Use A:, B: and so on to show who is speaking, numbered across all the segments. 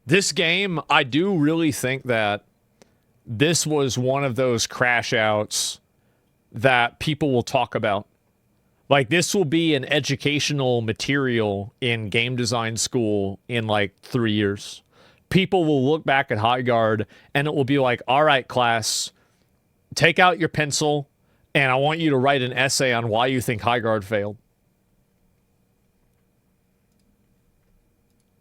A: This game, I do really think that this was one of those crash outs that people will talk about. Like, this will be an educational material in game design school in like 3 years. People will look back at Highguard and it will be like, all right, class, take out your pencil and I want you to write an essay on why you think Highguard failed.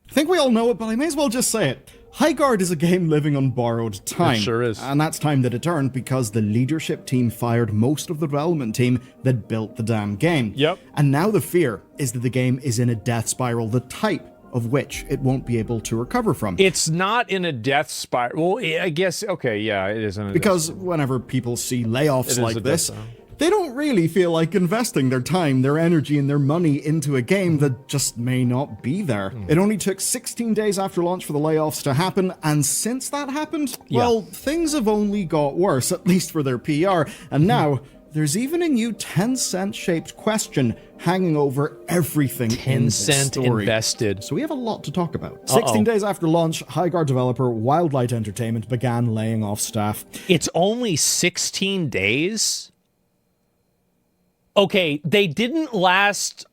B: I think we all know it, but I may as well just say it. Highguard is a game living on borrowed time.
A: It sure is.
B: And that's time that it earned because the leadership team fired most of the development team that built the damn game.
A: Yep.
B: And now the fear is that the game is in a death spiral, the type of which it won't be able to recover from.
A: It's not in a death spiral. Well, I guess, okay, yeah, it is in a
B: because whenever people see layoffs like this,
A: death
B: they don't really feel like investing their time, their energy, and their money into a game that just may not be there. It only took 16 days after launch for the layoffs to happen, and since that happened, well, things have only got worse, at least for their PR, and now there's even a new 10-cent shaped question hanging over everything in this
A: 10-cent
B: story.
A: invested.
B: So we have a lot to talk about. 16 days after launch, Highguard developer Wildlight Entertainment began laying off staff.
A: It's only 16 days? Okay, they didn't last...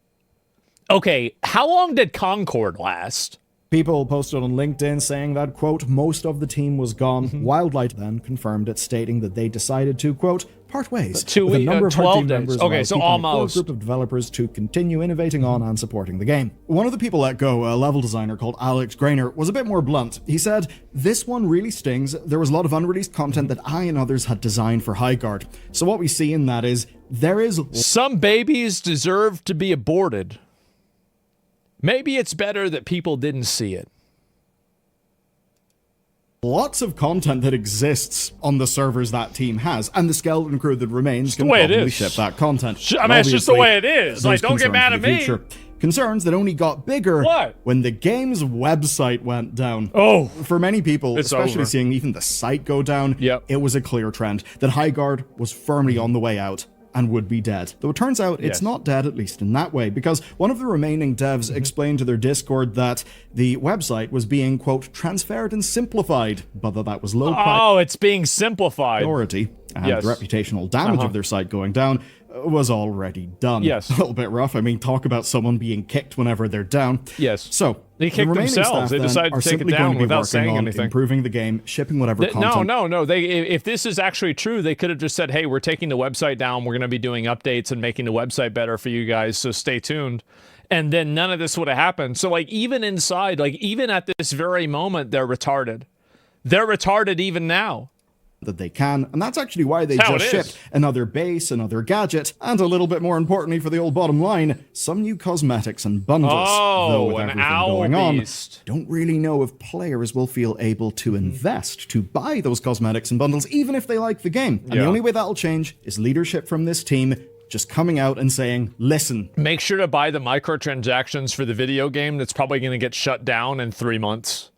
A: Okay, how long did Concord last?
B: People posted on LinkedIn saying that, quote, most of the team was gone. Wildlight then confirmed it, stating that they decided to, quote, part ways with a number of
A: 12
B: team
A: days.
B: members,
A: Okay,
B: while
A: so
B: keeping a core
A: almost.
B: group of developers to continue innovating on and supporting the game. One of the people let go, a level designer called Alex Grainer, was a bit more blunt. He said, this one really stings. There was a lot of unreleased content that I and others had designed for Highguard. So what we see in that is, there is...
A: Some babies deserve to be aborted. Maybe it's better that people didn't see it.
B: lots of content that exists on the servers that team has, and the skeleton crew that remains can
A: the way it
B: probably
A: is.
B: ship that content.
A: I mean, it's just the way it is. Like,
B: There's
A: don't get
B: concerns
A: mad
B: for
A: at
B: the
A: me.
B: future. Concerns that only got bigger when the game's website went down.
A: Oh.
B: For many people,
A: It's
B: especially
A: over.
B: seeing even the site go down, it was a clear trend that Highguard was firmly on the way out and would be dead. Though it turns out it's not dead, at least in that way, because one of the remaining devs explained to their Discord that the website was being, quote, transferred and simplified, but that was low
A: it's being simplified.
B: priority, and the reputational damage of their site going down was already done.
A: Yes.
B: A little bit rough. I mean, talk about someone being kicked whenever they're down.
A: Yes.
B: So,
A: They
B: the
A: kicked
B: remaining
A: themselves.
B: staff
A: They
B: then
A: decided to
B: are
A: take it
B: simply
A: down
B: going to be
A: without
B: working
A: saying
B: on
A: anything.
B: improving the game, shipping whatever content.
A: No. If this is actually true, they could have just said, hey, we're taking the website down. We're going to be doing updates and making the website better for you guys, so stay tuned. And then none of this would have happened. So, like, even inside, like, even at this very moment, they're retarded. They're retarded even now.
B: That they can, and that's actually why they
A: That's how
B: just
A: it is.
B: shipped another base, another gadget, and a little bit more importantly for the old bottom line, some new cosmetics and bundles. Though with
A: an
B: everything
A: owl
B: going on,
A: beast.
B: don't really know if players will feel able to invest, to buy those cosmetics and bundles, even if they like the game. And the only way that'll change is leadership from this team just coming out and saying, listen.
A: Make sure to buy the microtransactions for the video game that's probably going to get shut down in 3 months.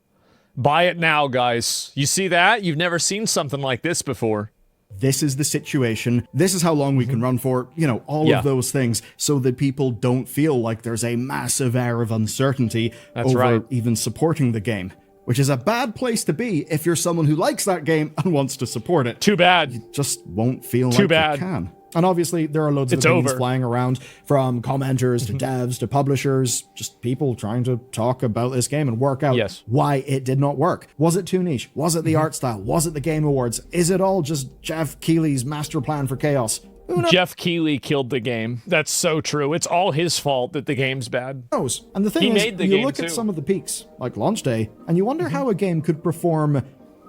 A: Buy it now, guys. You see that? You've never seen something like this before.
B: This is the situation. This is how long we can run for, you know, all of those things, so that people don't feel like there's a massive air of uncertainty over even supporting the game, which is a bad place to be if you're someone who likes that game and wants to support it.
A: Too bad.
B: You just won't feel like you can. And obviously, there are loads of opinions flying around, from commenters to devs to publishers, just people trying to talk about this game and work out why it did not work. Was it too niche? Was it the art style? Was it the Game Awards? Is it all just Jeff Keighley's master plan for chaos?
A: Jeff Keighley killed the game. That's so true. It's all his fault that the game's bad.
B: Who knows? And the thing is, you look at some of the peaks, like launch day, and you wonder how a game could perform,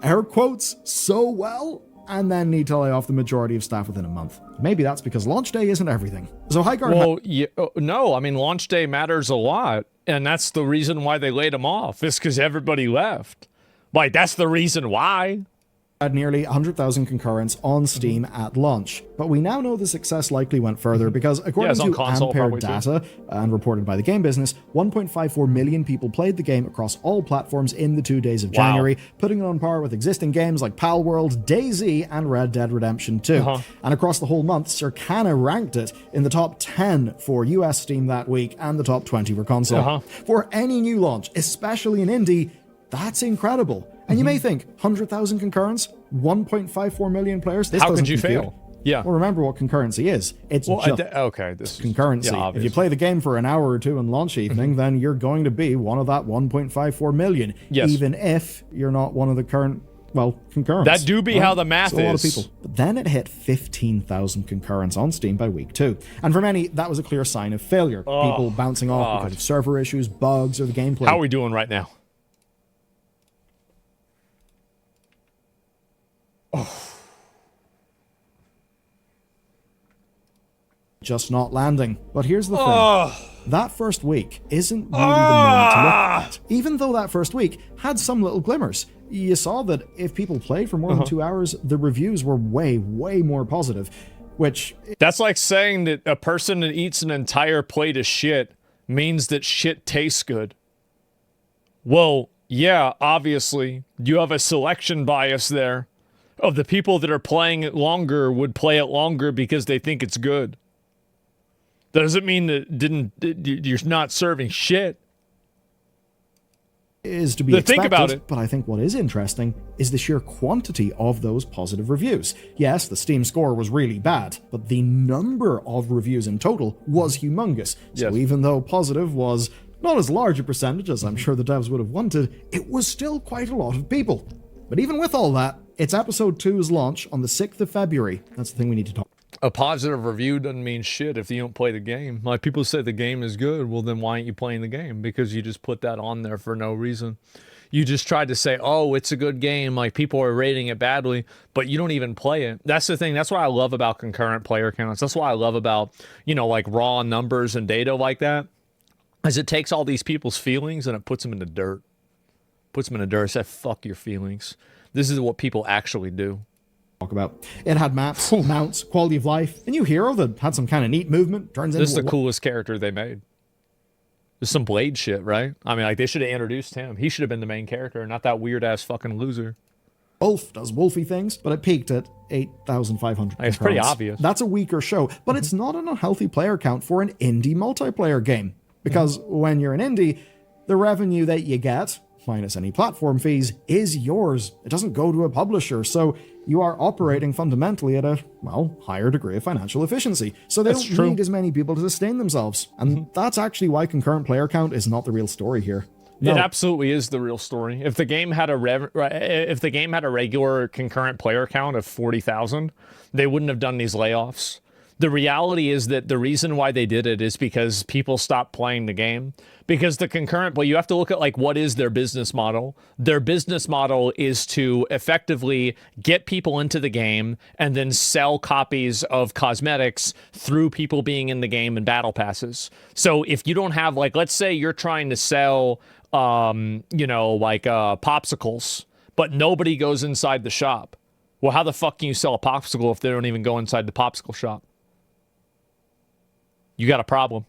B: air quotes, so well, and then need to lay off the majority of staff within a month. Maybe that's because launch day isn't everything. So Highguard...
A: no, I mean, launch day matters a lot, and that's the reason why they laid him off, is because everybody left. Like, that's the reason why.
B: Had nearly 100,000 concurrents on Steam at launch. But we now know the success likely went further because according to Ampere data and reported by the Game Business, 1.54 million people played the game across all platforms in the 2 days of January, putting it on par with existing games like Palworld, DayZ, and Red Dead Redemption 2. And across the whole month, Circana ranked it in the top 10 for US Steam that week, and the top 20 for console. For any new launch, especially in indie, That's incredible. And you may think, 100,000 concurrents, 1.54 million players, this
A: How
B: doesn't
A: could you
B: compute.
A: fail? Yeah.
B: Well, remember what concurrency is. It's just
A: this
B: concurrency.
A: Yeah,
B: if you play the game for an hour or two on launch evening, then you're going to be one of that 1.54 million.
A: Yes.
B: Even if you're not one of the current, concurrents.
A: That do be how the math
B: so a lot of
A: is.
B: people. But then it hit 15,000 concurrents on Steam by week 2. And for many, that was a clear sign of failure. People bouncing off because of server issues, bugs, or the gameplay.
A: How are we doing right now?
B: Just not landing. But here's the thing. That first week isn't really the moment to look at. Even though that first week had some little glimmers. You saw that if people played for more than 2 hours, the reviews were way, way more positive. Which...
A: That's like saying that a person that eats an entire plate of shit means that shit tastes good. Well, yeah, obviously. You have a selection bias there. Of the people that are playing it longer would play it longer because they think it's good. That doesn't mean that you're not serving shit.
B: Is to be expected,
A: think about it.
B: But I think what is interesting is the sheer quantity of those positive reviews. Yes, the Steam score was really bad, but the number of reviews in total was humongous. So even though positive was not as large a percentage as I'm sure the devs would have wanted, it was still quite a lot of people. But even with all that, it's Episode 2's launch on the 6th of February. That's the thing we need to talk about.
A: A positive review doesn't mean shit if you don't play the game. Like, people say the game is good. Well, then why aren't you playing the game? Because you just put that on there for no reason. You just tried to say, oh, it's a good game. Like, people are rating it badly, but you don't even play it. That's the thing. That's what I love about concurrent player counts. That's what I love about, like raw numbers and data like that, is it takes all these people's feelings and it puts them in the dirt. Puts them in the dirt. Said, fuck your feelings. This is what people actually do.
B: Talk about. It had maps, mounts, quality of life, a new hero that had some kind of neat movement. Turns
A: This is the coolest character they made. There's some Blade shit, right? I mean, like, they should have introduced him. He should have been the main character, not that weird ass fucking loser.
B: Wolf does wolfy things, but it peaked at 8,500.
A: It's pretty obvious.
B: That's a weaker show, but it's not an unhealthy player count for an indie multiplayer game. Because when you're an indie, the revenue that you get, minus any platform fees, is yours. It doesn't go to a publisher, so you are operating fundamentally at a, higher degree of financial efficiency. So they don't need as many people to sustain themselves. And that's actually why concurrent player count is not the real story here. No.
A: It absolutely is the real story. If the game had a regular concurrent player count of 40,000, they wouldn't have done these layoffs. The reality is that the reason why they did it is because people stopped playing the game. Because the concurrent, you have to look at, like, what is their business model? Their business model is to effectively get people into the game and then sell copies of cosmetics through people being in the game and battle passes. So if you don't have, like, let's say you're trying to sell, popsicles, but nobody goes inside the shop. Well, how the fuck can you sell a popsicle if they don't even go inside the popsicle shop? You got a problem.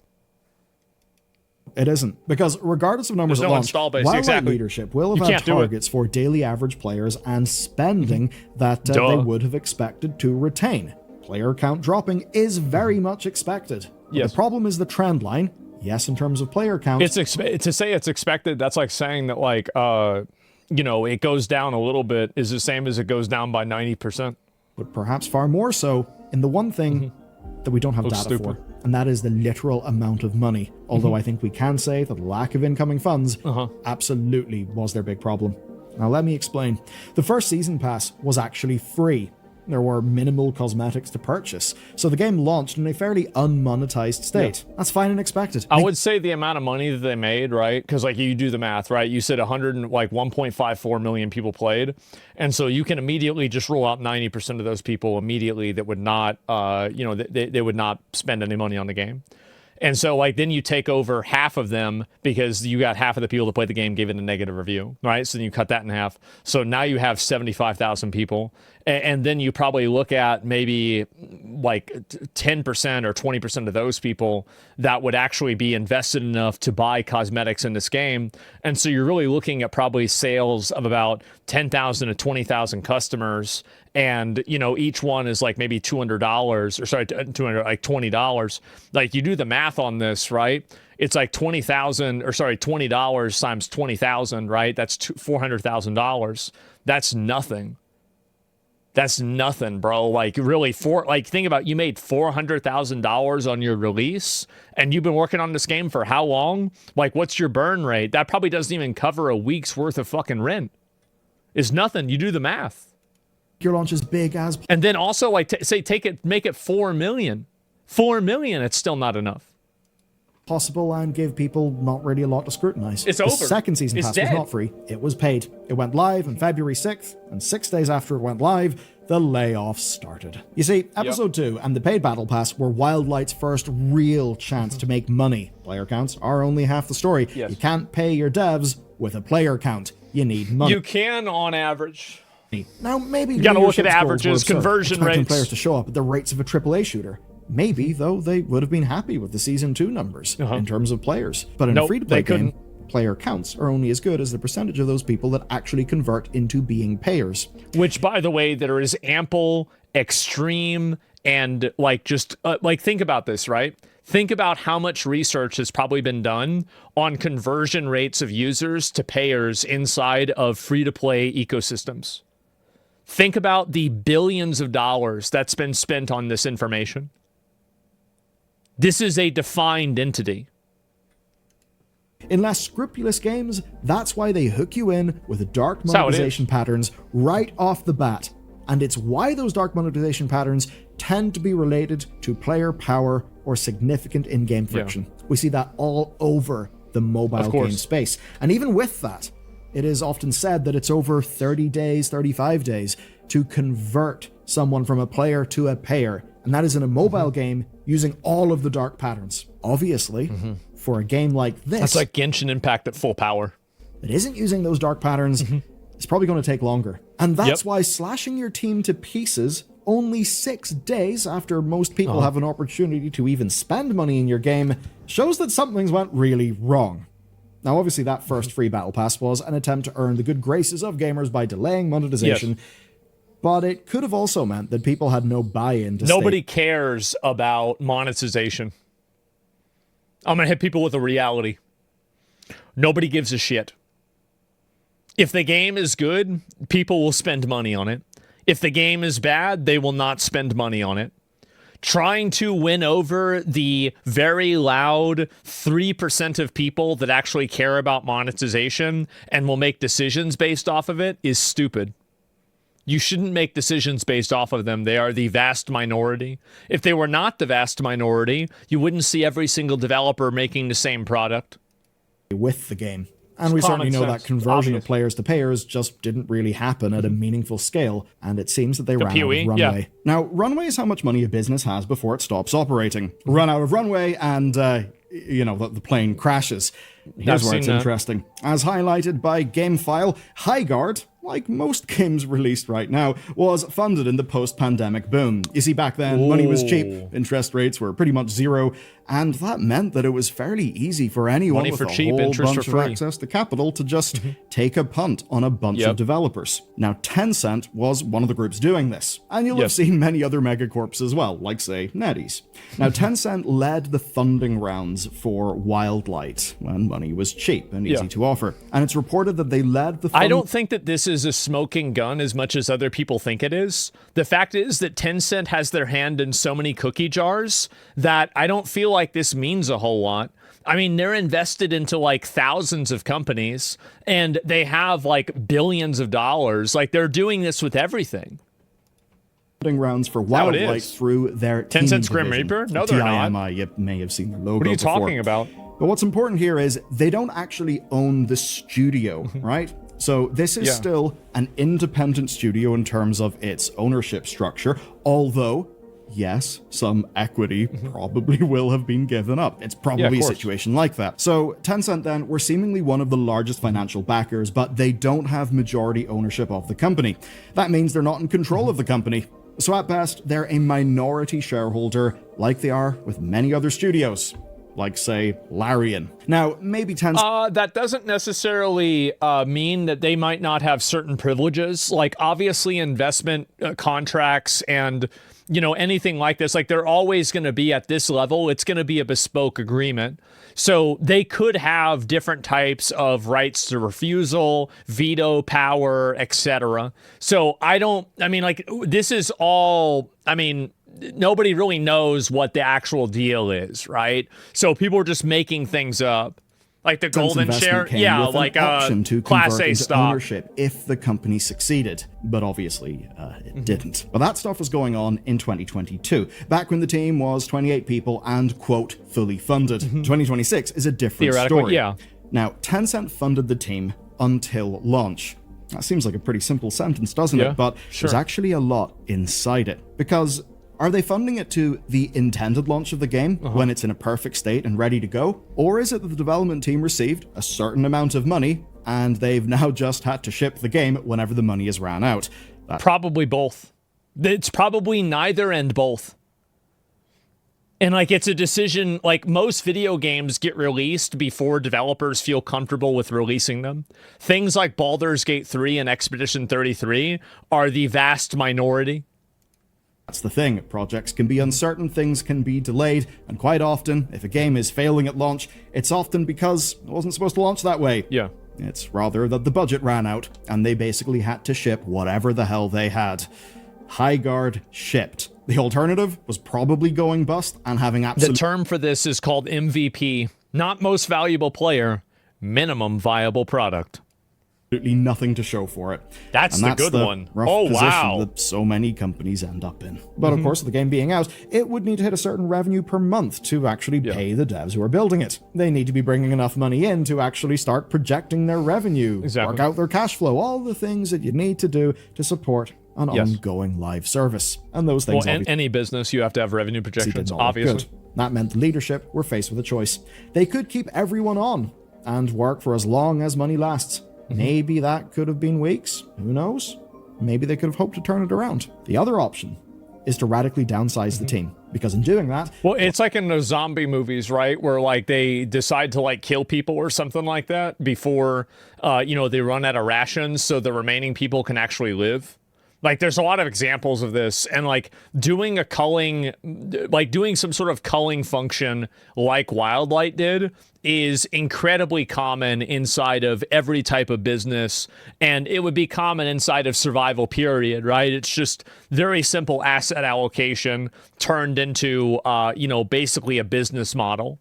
B: It isn't. Because regardless of numbers at launch, Wildlight leadership will have had targets for daily average players and spending that they would have expected to retain. Player count dropping is very much expected. Yes. The problem is the trend line. Yes, in terms of player count.
A: To say it's expected, that's like saying that, like, it goes down a little bit is the same as it goes down by 90%.
B: But perhaps far more so in the one thing that we don't have data for. And that is the literal amount of money. Although I think we can say that the lack of incoming funds absolutely was their big problem. Now let me explain. The first season pass was actually free. There were minimal cosmetics to purchase, so the game launched in a fairly unmonetized state. Yeah. That's fine and expected.
A: I would say the amount of money that they made, right? Because, like, you do the math, right? You said 1.54 million people played, and so you can immediately just roll out 90% of those people immediately that would not, they would not spend any money on the game. And so, like, then you take over half of them because you got half of the people that played the game gave it a negative review, right? So then you cut that in half. So now you have 75,000 people. And then you probably look at maybe like 10% or 20% of those people that would actually be invested enough to buy cosmetics in this game. And so you're really looking at probably sales of about 10,000 to 20,000 customers. And, each one is like maybe $200 or sorry, $200, like $20. Like, you do the math math on this, right? It's like $20 times 20,000, right? That's $400,000. That's nothing. That's nothing, bro. Like really, think about, you made $400,000 on your release, and you've been working on this game for how long? Like, what's your burn rate? That probably doesn't even cover a week's worth of fucking rent. It's nothing. You do the math.
B: Your launch is big as,
A: and then also like make it 4 million. 4 million. It's still not enough.
B: Possible, and give people not really a lot to scrutinize.
A: It's
B: the
A: over.
B: Second season pass was not free. It was paid. It went live on February 6th, and 6 days after it went live, the layoffs started. You see, Episode 2 and the paid Battle Pass were Wildlight's first real chance to make money. Player counts are only half the story.
A: Yes.
B: You can't pay your devs with a player count. You need money.
A: You can on average.
B: Now, maybe
A: you gotta look at averages, conversion rates.
B: Players to show up at the rates of a AAA shooter. Maybe, though, they would have been happy with the Season 2 numbers in terms of players. But in a free-to-play game, player counts are only as good as the percentage of those people that actually convert into being payers.
A: Which, by the way, there is ample, extreme, and think about this, right? Think about how much research has probably been done on conversion rates of users to payers inside of free-to-play ecosystems. Think about the billions of dollars that's been spent on this information. This is a defined entity.
B: In less scrupulous games, that's why they hook you in with dark monetization patterns right off the bat. And it's why those dark monetization patterns tend to be related to player power or significant in-game friction. Yeah. We see that all over the mobile game space. And even with that, it is often said that it's over 30 days, 35 days to convert someone from a player to a payer. And that is in a mobile game using all of the dark patterns. Obviously, for a game like this...
A: That's like Genshin Impact at full power.
B: It isn't using those dark patterns. It's probably going to take longer. And that's why slashing your team to pieces only 6 days after most people have an opportunity to even spend money in your game shows that something's went really wrong. Now, obviously, that first free Battle Pass was an attempt to earn the good graces of gamers by delaying monetization. Yes. But it could have also meant that people had no buy-in to
A: Nobody cares about monetization. I'm going to hit people with a reality. Nobody gives a shit. If the game is good, people will spend money on it. If the game is bad, they will not spend money on it. Trying to win over the very loud 3% of people that actually care about monetization and will make decisions based off of it is stupid. You shouldn't make decisions based off of them. They are the vast minority. If they were not the vast minority, you wouldn't see every single developer making the same product.
B: With the game. And we certainly know that conversion of players to payers just didn't really happen at a meaningful scale, and it seems that they ran out of runway. Yeah. Now, runway is how much money a business has before it stops operating. Run out of runway and, the plane crashes. Here's where it's interesting. As highlighted by GameFile, Highguard, like most games released right now, was funded in the post-pandemic boom. You see, back then, money was cheap, interest rates were pretty much zero, and that meant that it was fairly easy for anyone with a whole bunch of access to capital to just take a punt on a bunch of developers. Now, Tencent was one of the groups doing this, and you'll have seen many other megacorps as well, like, say, NetEase. Now, Tencent led the funding rounds for Wildlight when money was cheap and easy to offer, and it's reported that they led the
A: I don't think that this is a smoking gun as much as other people think it is. The fact is that Tencent has their hand in so many cookie jars that I don't feel like this means a whole lot. I mean, they're invested into like thousands of companies and they have like billions of dollars. Like they're doing this with everything.
B: Rounds for Wildlight through their
A: Tencent's Grim Reaper? No, they're not.
B: You may have seen the logo.
A: What are you talking about?
B: But what's important here is they don't actually own the studio, right? So this is still an independent studio in terms of its ownership structure, although, yes, some equity probably will have been given up. It's probably a situation like that. So Tencent then were seemingly one of the largest financial backers, but they don't have majority ownership of the company. That means they're not in control of the company. So at best, they're a minority shareholder like they are with many other studios. Like, say, Larian. Now, maybe Tencent...
A: that doesn't necessarily mean that they might not have certain privileges. Like, obviously, investment contracts and you know, anything like this. Like, they're always going to be at this level. It's going to be a bespoke agreement. So they could have different types of rights to refusal, veto power, etc. So I mean, like, this is all, I mean, nobody really knows what the actual deal is, right? So people are just making things up. Like the golden share, yeah, like
B: an option to
A: Class
B: convert
A: A
B: into
A: stock
B: ownership if the company succeeded, but obviously it didn't. But that stuff was going on in 2022, back when the team was 28 people and, quote, fully funded. 2026 is a different story.
A: Yeah.
B: Now, Tencent funded the team until launch. That seems like a pretty simple sentence, doesn't it? But there's actually a lot inside it, because are they funding it to the intended launch of the game when it's in a perfect state and ready to go? Or is it that the development team received a certain amount of money and they've now just had to ship the game whenever the money has ran out?
A: Probably both. It's probably neither and both. And like, it's a decision, like most video games get released before developers feel comfortable with releasing them. Things like Baldur's Gate 3 and Expedition 33 are the vast minority.
B: That's the thing, projects can be uncertain, things can be delayed, and quite often, if a game is failing at launch, it's often because it wasn't supposed to launch that way.
A: Yeah.
B: It's rather that the budget ran out, and they basically had to ship whatever the hell they had. Highguard shipped. The alternative was probably going bust and having
A: The term for this is called MVP, not most valuable player, minimum viable product.
B: Absolutely nothing to show for it.
A: That's the good one.
B: Rough position that so many companies end up in. But of course, with the game being out, it would need to hit a certain revenue per month to actually pay the devs who are building it. They need to be bringing enough money in to actually start projecting their revenue, work out their cash flow, all the things that you need to do to support an ongoing live service. And those things
A: any business, you have to have revenue projections, obviously.
B: Good. That meant the leadership were faced with a choice. They could keep everyone on and work for as long as money lasts. Maybe that could have been weeks. Who knows? Maybe they could have hoped to turn it around. The other option is to radically downsize the team, because in doing that...
A: Well, it's like in those zombie movies, right? Where like they decide to like kill people or something like that before, you know, they run out of rations so the remaining people can actually live. Like, there's a lot of examples of this, and like doing a culling, like doing some sort of culling function like Wildlight did is incredibly common inside of every type of business, and it would be common inside of survival, period, right? It's just very simple asset allocation turned into, you know, basically a business model.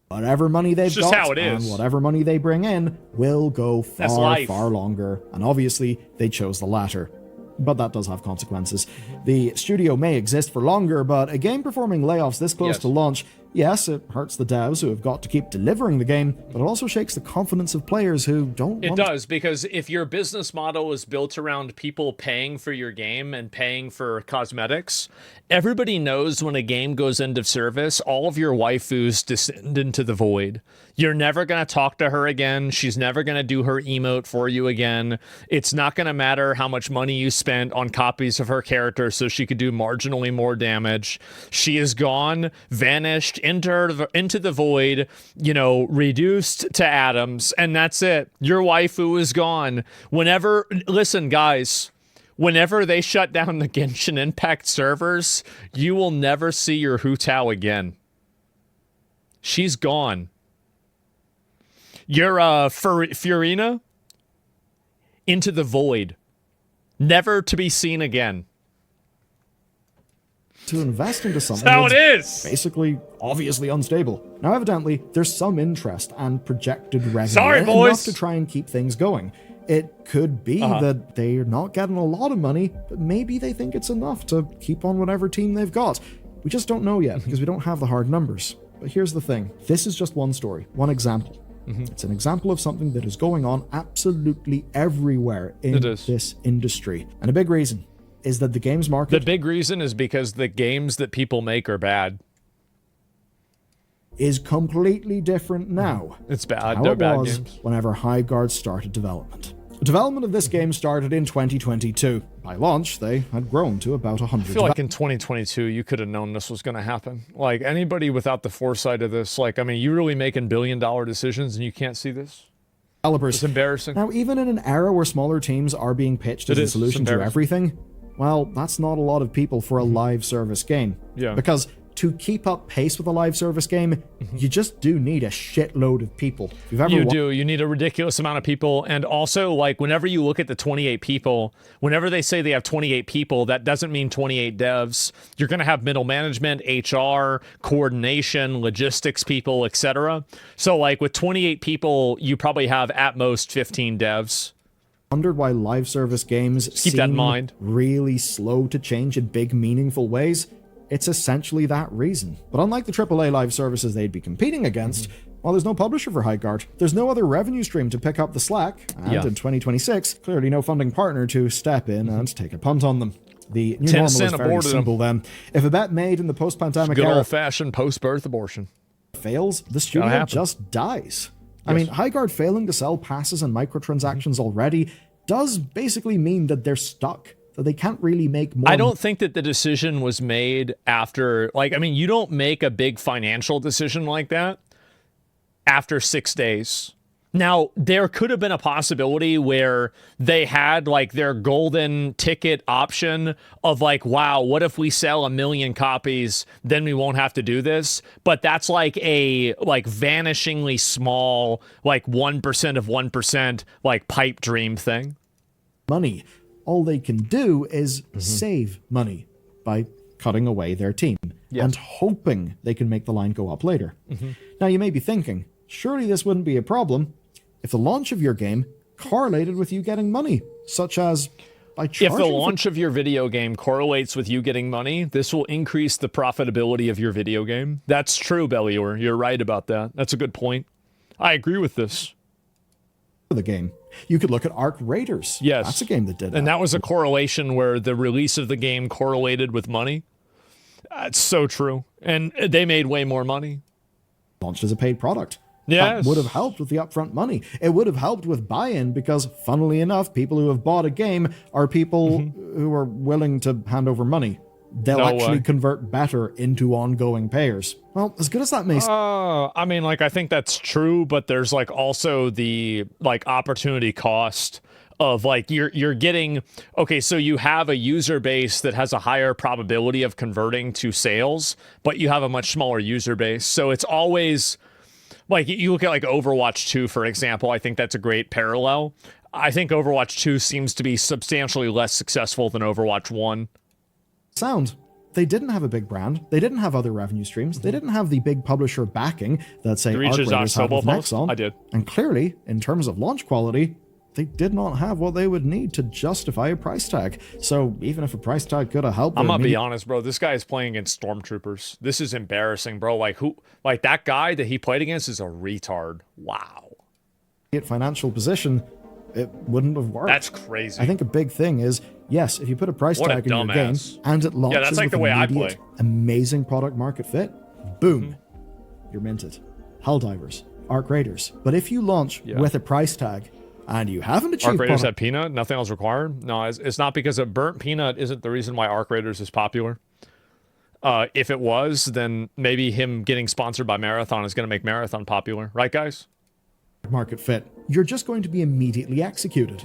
B: Whatever money they've got
A: how it is.
B: And whatever money they bring in will go far longer, and obviously they chose the latter. But that does have consequences. The studio may exist for longer, but a game performing layoffs this close to launch, yes, it hurts the devs who have got to keep delivering the game, but it also shakes the confidence of players who don't
A: It does, because if your business model is built around people paying for your game and paying for cosmetics, everybody knows when a game goes end of service, all of your waifus descend into the void. You're never going to talk to her again. She's never going to do her emote for you again. It's not going to matter how much money you spent on copies of her character so she could do marginally more damage. She is gone, vanished, into the void, you know, reduced to atoms, and that's it. Your waifu is gone. Listen, guys, whenever they shut down the Genshin Impact servers, you will never see your Hu Tao again. She's gone. Your Furina, into the void, never to be seen again.
B: To invest into something
A: that's how it is.
B: Basically, obviously unstable. Now, evidently, there's some interest and projected revenue
A: enough
B: to try and keep things going. It could be that they're not getting a lot of money, but maybe they think it's enough to keep on whatever team they've got. We just don't know yet, because we don't have the hard numbers. But here's the thing. This is just one story, one example. It's an example of something that is going on absolutely everywhere in this industry. And a big reason is that the games market...
A: The big reason is because the games that people make are bad.
B: Is completely different now.
A: It's bad.
B: How
A: They're
B: it
A: bad
B: was
A: games.
B: Whenever Highguard started development. Development of this game started in 2022. By launch, they had grown to about 100.
A: I feel like in 2022, you could have known this was going to happen. Like, anybody without the foresight of this, like, I mean, you really making billion-dollar decisions and you can't see this?
B: Developers.
A: It's embarrassing.
B: Now, even in an era where smaller teams are being pitched as a solution to everything, Well, that's not a lot of people for a live service game.
A: Yeah.
B: Because to keep up pace with a live service game, you just do need a shitload of people. If you've ever
A: You need a ridiculous amount of people. And also, like, whenever you look at the 28 people, whenever they say they have 28 people, that doesn't mean 28 devs. You're going to have middle management, HR, coordination, logistics people, etc. So, like, with 28 people, you probably have at most 15 devs.
B: Wondered why live service games
A: keep that in mind.
B: Really slow to change in big, meaningful ways. It's essentially that reason. But unlike the AAA live services they'd be competing against, while there's no publisher for Highguard, there's no other revenue stream to pick up the slack, and in 2026, clearly no funding partner to step in and take a punt on them. The new normal is very simple then. If a bet made in the post-pandemic era,
A: good old-fashioned post-birth abortion,
B: fails, the studio just dies. I mean, Highguard failing to sell passes and microtransactions already does basically mean that they're stuck, that they can't really make more.
A: I don't think that the decision was made after, like, I mean, you don't make a big financial decision like that after 6 days. Now, there could have been a possibility where they had, like, their golden ticket option of, like, wow, what if we sell 1 million copies, then we won't have to do this? But that's like a, like, vanishingly small, like, 1% of 1%, like, pipe dream thing.
B: Money. All they can do is save money by cutting away their team and hoping they can make the line go up later. Now, you may be thinking, surely this wouldn't be a problem if the launch of your game correlated with you getting money, such as by charging.
A: If the launch of your video game correlates with you getting money, this will increase the profitability of your video game. That's true, Bellior. You're right about that. That's a good point. I agree with this.
B: The game. You could look at Arc Raiders.
A: Yes.
B: That's a game that did that.
A: And that was a correlation where the release of the game correlated with money. That's so true. And they made way more money.
B: Launched as a paid product.
A: Yes.
B: That would have helped with the upfront money. It would have helped with buy-in because, funnily enough, people who have bought a game are people who are willing to hand over money. They'll actually convert better into ongoing payers. Well, as good as that may
A: I mean, like, I think that's true, but there's, like, also the, like, opportunity cost of, like, you're getting, okay, so you have a user base that has a higher probability of converting to sales, but you have a much smaller user base. So it's always, like, you look at, like, Overwatch 2, for example, I think that's a great parallel. I think Overwatch 2 seems to be substantially less successful than Overwatch 1.
B: Sound. They didn't have a big brand. They didn't have other revenue streams. They didn't have the big publisher backing that, say, Arc Raiders had with Nexon.
A: I did.
B: And clearly, in terms of launch quality, they did not have what they would need to justify a price tag. So even if a price tag could have helped,
A: I'm gonna be honest, bro. This guy is playing against stormtroopers. This is embarrassing, bro. Like, who? Like, that guy that he played against is a retard. Wow.
B: Financial position, it wouldn't have worked.
A: That's crazy.
B: I think a big thing is, yes, if you put a price tag in your game and it launches
A: that's like
B: with
A: the way I
B: immediate,
A: play.
B: amazing product market fit, boom, you're minted. Helldivers, Arc Raiders. But if you launch with a price tag and you haven't achieved
A: Arc Raiders had peanut, nothing else required. No, it's not because a burnt peanut isn't the reason why Arc Raiders is popular. If it was, then maybe him getting sponsored by Marathon is going to make Marathon popular, right, guys?
B: Market fit, you're just going to be immediately executed.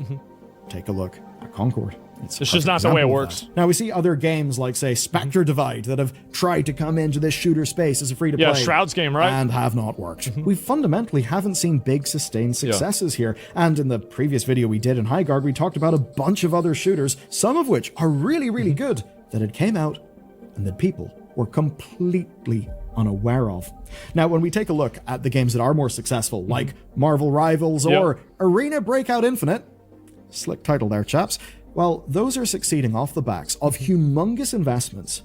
B: Take a look at Concord.
A: It's just not the way it works.
B: Now, we see other games like, say, Spectre Divide that have tried to come into this shooter space as a free-to-play.
A: Yeah, Shroud's game, right?
B: And have not worked. We fundamentally haven't seen big sustained successes here. And in the previous video we did in Highguard, we talked about a bunch of other shooters, some of which are really, really good, that had came out and that people were completely unaware of. Now, when we take a look at the games that are more successful, like Marvel Rivals or Arena Breakout Infinite, slick title there, chaps, well, those are succeeding off the backs of humongous investments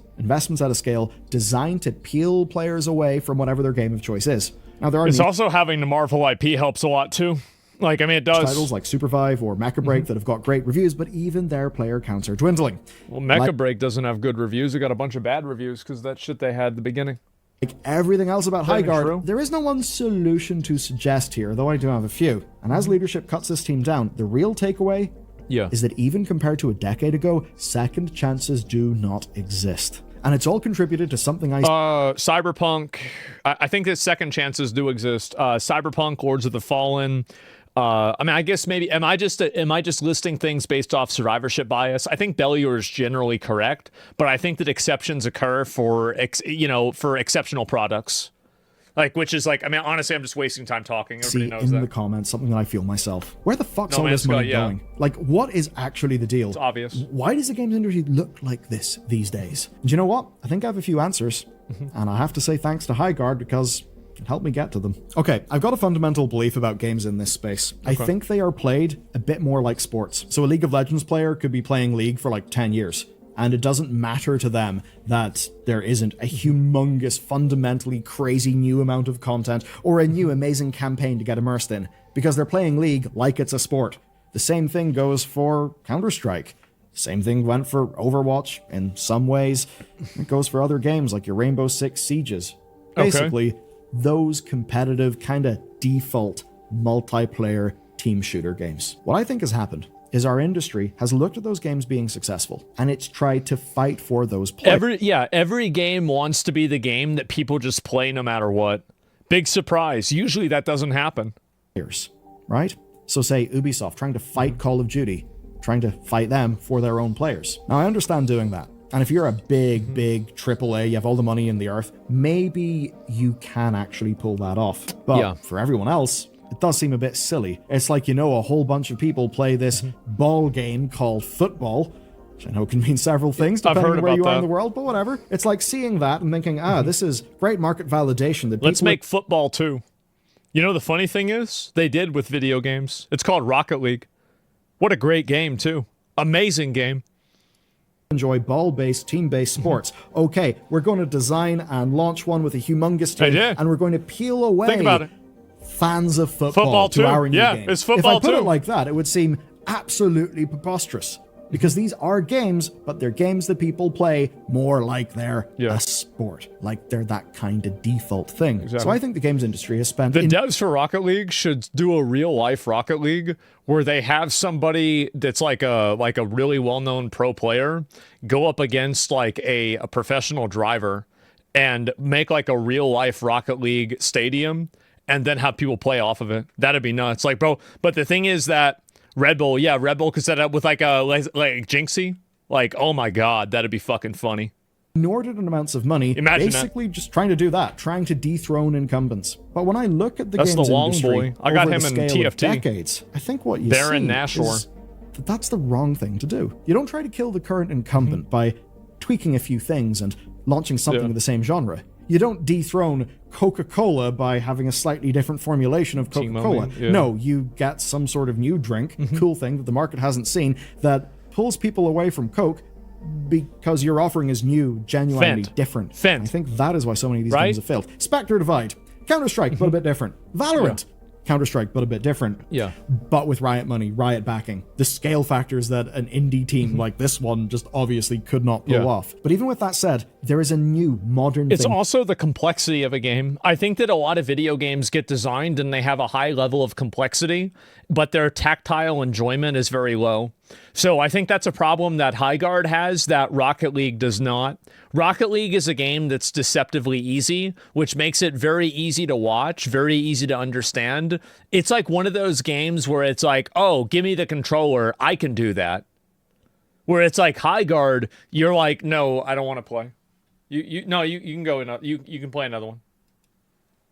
B: at a scale designed to peel players away from whatever their game of choice is. Now, there are
A: also having the Marvel IP helps a lot too. Like, I mean, it does.
B: Titles like Supervive or Mecha Break that have got great reviews, but even their player counts are dwindling.
A: Well, Mecha Break doesn't have good reviews. It got a bunch of bad reviews because that shit they had at the beginning.
B: Like everything else about Highguard, there is no one solution to suggest here, though I do have a few. And as leadership cuts this team down, the real takeaway is that even compared to a decade ago, second chances do not exist. And it's all contributed to something
A: Cyberpunk. I think that second chances do exist. Cyberpunk, Lords of the Fallen, I mean, I guess maybe am I just listing things based off survivorship bias? I think Bellier is generally correct, but I think that exceptions occur for for exceptional products. Like, which is like, I mean, honestly, I'm just wasting time talking. Everybody knows that.
B: In the comments, something that I feel myself. Where the fuck's all this money going? Like, what is actually the deal?
A: It's obvious.
B: Why does the games industry look like this these days? And you know what? I think I have a few answers. And I have to say thanks to Highguard because it helped me get to them. Okay, I've got a fundamental belief about games in this space. I think they are played a bit more like sports. So a League of Legends player could be playing League for like 10 years. And it doesn't matter to them that there isn't a humongous, fundamentally crazy new amount of content or a new amazing campaign to get immersed in, because they're playing League like it's a sport. The same thing goes for Counter-Strike. Same thing went for Overwatch in some ways. It goes for other games like your Rainbow Six Sieges. Basically, those competitive kind of default multiplayer team shooter games. What I think has happened is our industry has looked at those games being successful, and it's tried to fight for those players.
A: Every game wants to be the game that people just play no matter what. Big surprise. Usually that doesn't happen.
B: Right? So say Ubisoft trying to fight Call of Duty, trying to fight them for their own players. Now, I understand doing that. And if you're a big AAA, you have all the money in the earth, maybe you can actually pull that off. But for everyone else, it does seem a bit silly. It's like, a whole bunch of people play this ball game called football, which I know can mean several things depending on where you are in the world, but whatever. It's like seeing that and thinking, this is great market validation. That
A: Let's make football too. You know, the funny thing is, they did with video games. It's called Rocket League. What a great game too. Amazing game.
B: Enjoy ball-based, team-based sports. Okay, we're going to design and launch one with a humongous team, and we're going to peel away
A: Think about it.
B: Fans of football to our new game.
A: It's football
B: if I put it like that, it would seem absolutely preposterous. Because these are games, but they're games that people play more like they're a sport. Like they're that kind of default thing. Exactly. So I think the games industry has spent...
A: The devs for Rocket League should do a real-life Rocket League where they have somebody that's like a really well-known pro player go up against like a professional driver and make like a real-life Rocket League stadium and then have people play off of it. That'd be nuts. Like, bro, but the thing is that Red Bull could set up with like Jinxie. Like, oh my god, that'd be fucking funny.
B: Inordinate amounts of money, basically just trying to do that, trying to dethrone incumbents. But when I look at the games industry,
A: I got him in TFT.
B: Decades, I think what you
A: Baron
B: see
A: Nashor.
B: is that's the wrong thing to do. You don't try to kill the current incumbent by tweaking a few things and launching something of the same genre. You don't dethrone Coca-Cola by having a slightly different formulation of Coca-Cola. No, you get some sort of new drink, cool thing that the market hasn't seen, that pulls people away from Coke because your offering is new, genuinely different. I think that is why so many of these games have failed. Spectre Divide, Counter-Strike, but a bit different. Valorant, Counter-Strike, but a bit different. But with Riot money, Riot backing. The scale factors that an indie team like this one just obviously could not pull off. But even with that said, there is a new modern thing.
A: It's also the complexity of a game. I think that a lot of video games get designed and they have a high level of complexity, but their tactile enjoyment is very low. So I think that's a problem that Highguard has that Rocket League does not. Rocket League is a game that's deceptively easy, which makes it very easy to watch, very easy to understand. It's like one of those games where it's like, oh, give me the controller, I can do that. Where it's like Highguard, you're like, no, I don't want to play. You can go you can play another one.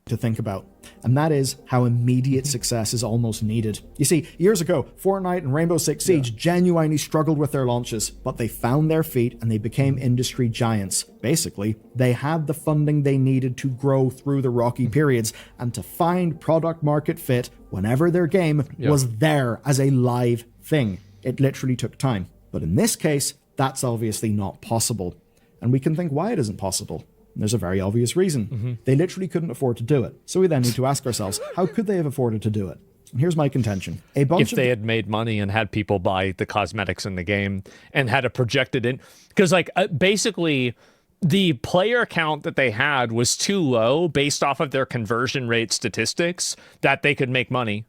B: To think about, and that is how immediate success is almost needed. You see, years ago, Fortnite and Rainbow Six Siege genuinely struggled with their launches, but they found their feet and they became industry giants. Basically, they had the funding they needed to grow through the rocky periods and to find product market fit whenever their game was there as a live thing. It literally took time. But in this case, that's obviously not possible. And we can think why it isn't possible. And there's a very obvious reason. They literally couldn't afford to do it. So we then need to ask ourselves, how could they have afforded to do it? And here's my contention.
A: If they had made money and had people buy the cosmetics in the game and had a projected in... Because, like, basically, the player count that they had was too low based off of their conversion rate statistics that they could make money.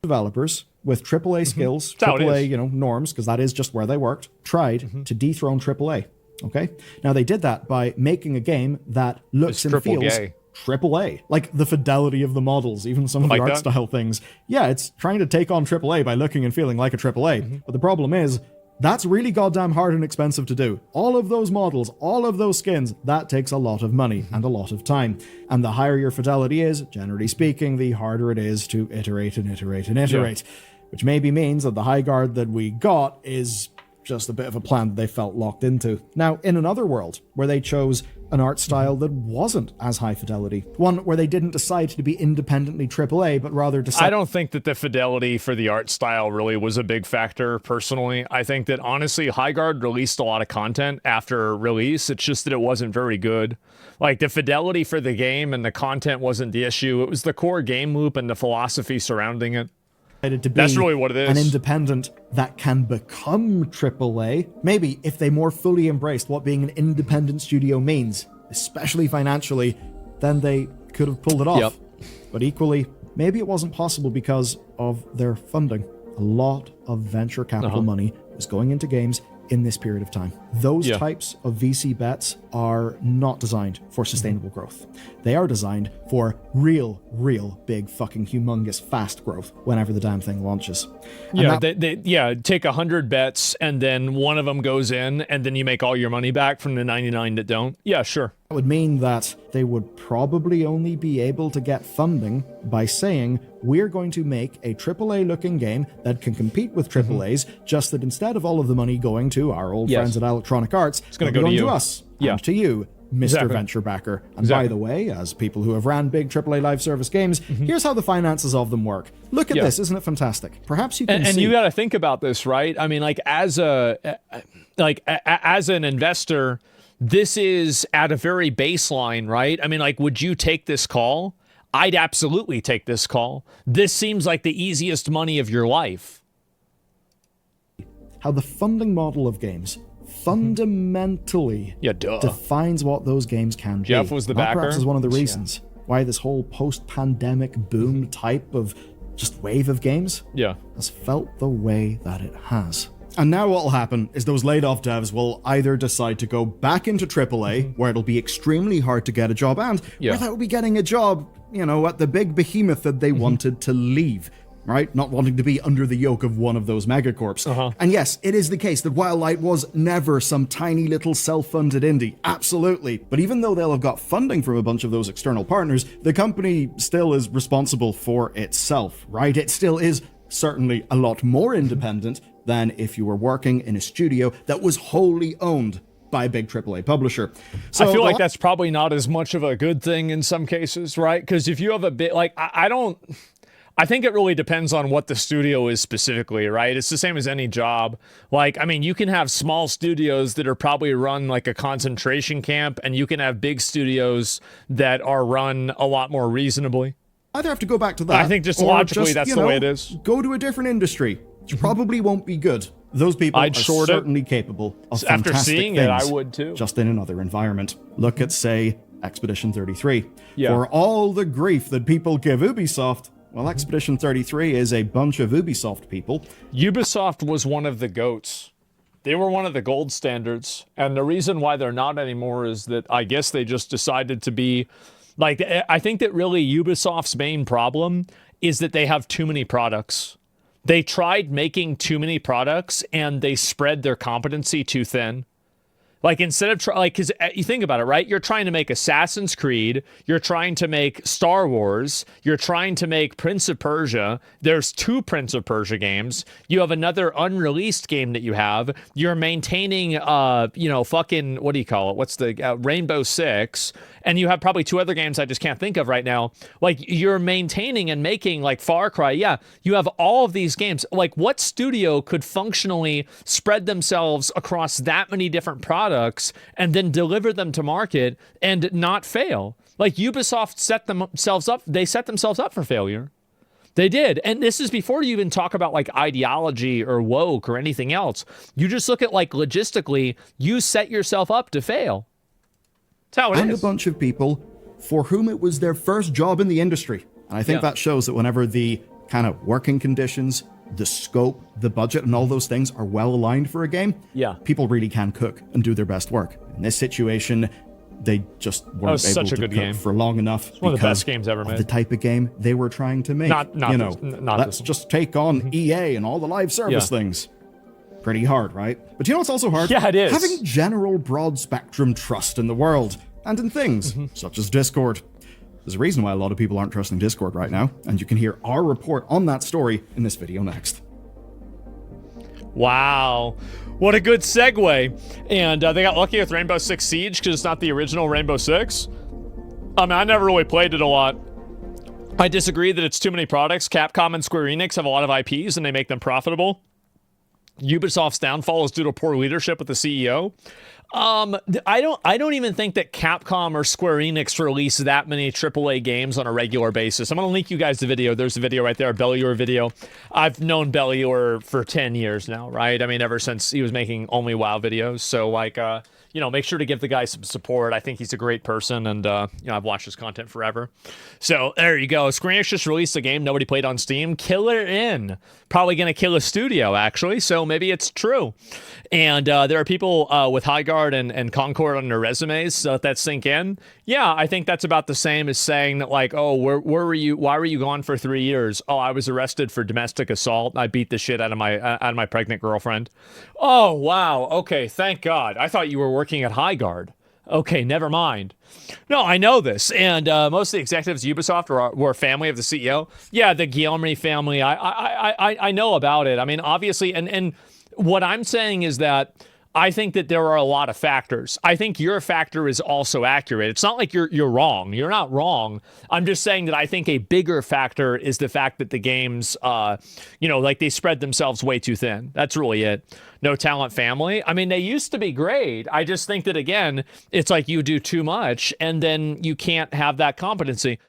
B: Developers with AAA skills, AAA, norms, because that is just where they worked, tried to dethrone AAA. Okay. Now they did that by making a game that looks and feels AAA. Like, the fidelity of the models, even some of the art style things. Yeah, it's trying to take on AAA by looking and feeling like a AAA. But the problem is, that's really goddamn hard and expensive to do. All of those models, all of those skins, that takes a lot of money and a lot of time. And the higher your fidelity is, generally speaking, the harder it is to iterate and iterate and iterate. Yeah. Which maybe means that the Highguard that we got is just a bit of a plan that they felt locked into. Now, in another world, where they chose an art style that wasn't as high fidelity, one where they didn't decide to be independently AAA, but rather decided...
A: I don't think that the fidelity for the art style really was a big factor, personally. I think that, honestly, Highguard released a lot of content after release. It's just that it wasn't very good. Like, the fidelity for the game and the content wasn't the issue. It was the core game loop and the philosophy surrounding it.
B: To be
A: That's really what it is.
B: An independent that can become AAA. Maybe if they more fully embraced what being an independent studio means, especially financially, then they could have pulled it off.
A: Yep.
B: But equally, maybe it wasn't possible because of their funding. A lot of venture capital money was going into games in this period of time. Those types of VC bets are not designed for sustainable growth. They are designed for real big fucking humongous fast growth whenever the damn thing launches. And
A: they take 100 bets and then one of them goes in and then you make all your money back from the 99 that don't. Yeah, sure.
B: That would mean that they would probably only be able to get funding by saying, we're going to make a AAA looking game that can compete with AAAs, just that instead of all of the money going to our old friends at Electronic Arts,
A: it's going to go to
B: us and to you, Mr. Venture Backer. And by the way, as people who have ran big AAA live service games, here's how the finances of them work. Look at this, isn't it fantastic? Perhaps you can see...
A: And you got to think about this, right? I mean, like, as an investor, this is at a very baseline, right? I mean, like, would you take this call? I'd absolutely take this call. This seems like the easiest money of your life.
B: How the funding model of games fundamentally defines what those games can be.
A: Jeff was the backer.
B: Perhaps is one of the reasons why this whole post-pandemic boom type of just wave of games has felt the way that it has. And now what will happen is those laid-off devs will either decide to go back into AAA, where it'll be extremely hard to get a job, and without be getting a job, you know, at the big behemoth that they wanted to leave, right? Not wanting to be under the yoke of one of those megacorps. And yes, it is the case that Wildlight was never some tiny little self-funded indie. Absolutely. But even though they'll have got funding from a bunch of those external partners, the company still is responsible for itself, right? It still is certainly a lot more independent than if you were working in a studio that was wholly owned by a big AAA publisher. So
A: I feel like that's probably not as much of a good thing in some cases, right? Because if you have a bit, like, I think it really depends on what the studio is specifically, right? It's the same as any job. Like, I mean, you can have small studios that are probably run like a concentration camp, and you can have big studios that are run a lot more reasonably.
B: Either have to go back to that.
A: I think just logically that's the way it is.
B: Go to a different industry, which probably won't be good. Those people are certainly capable of fantastic
A: After seeing
B: things,
A: it, I would too.
B: Just in another environment. Look at, say, Expedition 33. For all the grief that people give Ubisoft, well, Expedition 33 is a bunch of Ubisoft people.
A: Ubisoft was one of the GOATs. They were one of the gold standards. And the reason why they're not anymore is that I guess they just decided to be... Like, I think that really Ubisoft's main problem is that they have too many products. They tried making too many products and they spread their competency too thin. Like, instead of, because you think about it, right? You're trying to make Assassin's Creed. You're trying to make Star Wars. You're trying to make Prince of Persia. There's 2 Prince of Persia games. You have another unreleased game that you have. You're maintaining, fucking, what do you call it? What's the, Rainbow Six. And you have probably 2 other games I just can't think of right now. Like, you're maintaining and making, like, Far Cry. Yeah, you have all of these games. Like, what studio could functionally spread themselves across that many different products and then deliver them to market and not fail? Like, Ubisoft set themselves up for failure. They did. And this is before you even talk about, like, ideology or woke or anything else. You just look at, like, logistically, you set yourself up to fail. That's how it is.
B: And a bunch of people for whom it was their first job in the industry. And I think that shows that whenever the kind of working conditions, the scope, the budget, and all those things are well aligned for a game, people really can cook and do their best work. In this situation, they just weren't able to cook for long enough.
A: It's one of the best games ever made.
B: The type of game they were trying to make. Let's just take on EA and all the live service things. Pretty hard, right? But you know what's also hard?
A: Yeah, it is.
B: Having general broad spectrum trust in the world and in things such as Discord. There's a reason why a lot of people aren't trusting Discord right now, and you can hear our report on that story in this video next.
A: Wow. What a good segue. And they got lucky with Rainbow Six Siege because it's not the original Rainbow Six. I mean, I never really played it a lot. I disagree that it's too many products. Capcom and Square Enix have a lot of IPs and they make them profitable. Ubisoft's downfall is due to poor leadership with the CEO. I don't even think that Capcom or Square Enix release that many AAA games on a regular basis. I'm going to link you guys the video. There's a video right there, a Bellior video. I've known Bellior for 10 years now, right? I mean, ever since he was making only WoW videos. So, like, make sure to give the guy some support. I think he's a great person, and, I've watched his content forever. So, there you go. Square Enix just released a game nobody played on Steam. Killer In. Probably going to kill a studio, actually, so maybe it's true. And there are people with Highguard and Concord on their resumes, so let that sink in. Yeah, I think that's about the same as saying that, like, oh, where were you? Why were you gone for 3 years? Oh, I was arrested for domestic assault. I beat the shit out of my pregnant girlfriend. Oh, wow. Okay, thank God. I thought you were working at Highguard. Okay, never mind. No, I know this, and most of the executives at Ubisoft were family of the CEO. Yeah, the Guillemot family. I know about it. I mean, obviously, and what I'm saying is that I think that there are a lot of factors. I think your factor is also accurate. It's not like you're wrong. You're not wrong. I'm just saying that I think a bigger factor is the fact that the games, like they spread themselves way too thin. That's really it. No talent family. I mean, they used to be great. I just think that, again, it's like you do too much and then you can't have that competency.